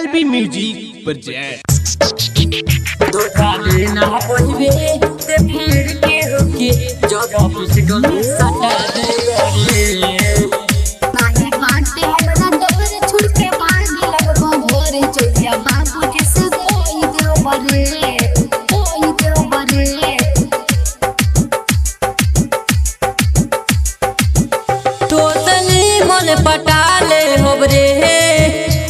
LB music present. धोखा देना पड़बे ते फिर के होके जब ऑफिस डोली सटा दे नाही बाटे हमरा डोर छुड़ के भाग लगबो भोरे चलिया बाबू के से कोई देव बरे तो तनी मन पटाले होबरे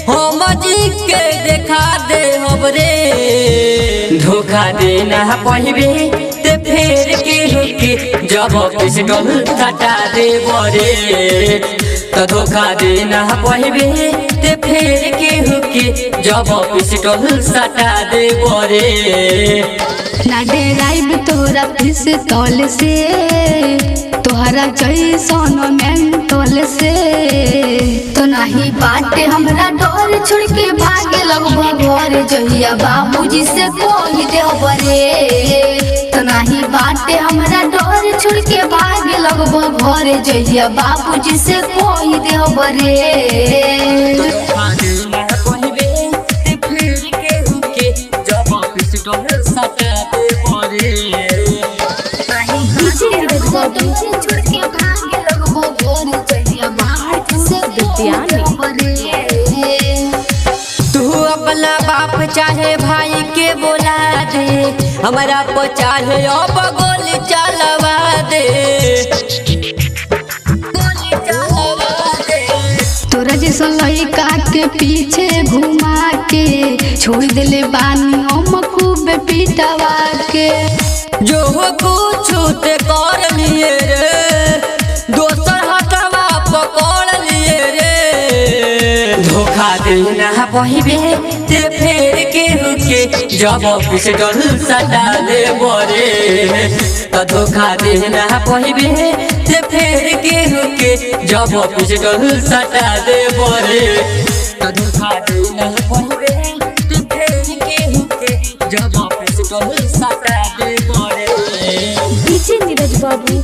हम जी के देखा दे होबरे धोखा देना पड़बे ते फिर के होके जब ऑफिस डोली सटा दे बरे तो धोखा देना पड़बे ते फिर के होके जब ऑफिस डोली सटा दे बरे ना डेराइब तोरा पिस्तौल से तोहरा जैसन मेंटल से तो नहीं बाटे हमरा डोर छोड़ के भागे लगबो घर जहिया बाबूजी से कोई देव बरे तो नहीं बाटे हमरा डोर छोड़ के भागे लगबो घर जहिया बाबूजी से कोई देव बरे तू अपना बाप चाहे भाई के बोला दे हमारा को चाहे अब गोली चलवा दे तोरा जैसा लड़का के पीछे घुमा के छोड़ दिले बानी हम खूब पिटवा के जो कुछ ते कर लिए रे दोसर हथवा पकड़ लिए रे धोखा देना पड़बे ते फेर के हुके जब ऑफिस डोल सटा दे बरे तो धोखा देना पड़बे ते फेर के हुके जब ऑफिस डोल सटा दे बरे तो धोखा देना पड़बे ते फेर के हुके जब ऑफिस डोल सटा दे बरे नीरज बाबू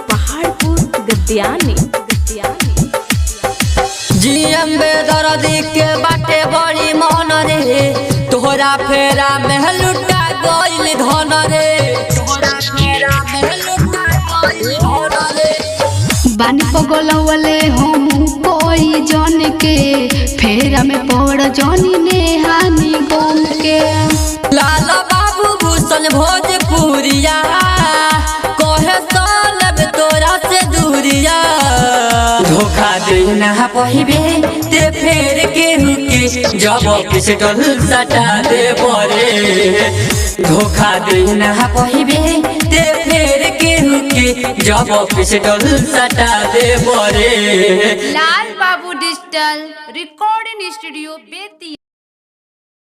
पहाड़पुर गद्यानी जीएम बेदर्दी के बाटे बड़ी मन रे तोहरा फेरा में लुटा गइल धन रे तोहरा फेरा में लुटा गइल धन रे बानी पगलवले हम कोई जन के फेरा में पड़ जनी ने हानि गम के लाला बाबू भूषण भोजपुरिया कहे सालब तोरा से दूरिया धोखा देना पड़बे ते फेर के हुके जब ऑफिस डोल सटा दे बरे धोखा देना पड़बे ते फेर के हुके जब ऑफिस डोल सटा दे बरे लाल बाबू डिजिटल रिकॉर्डिंग स्टूडियो बेतिया।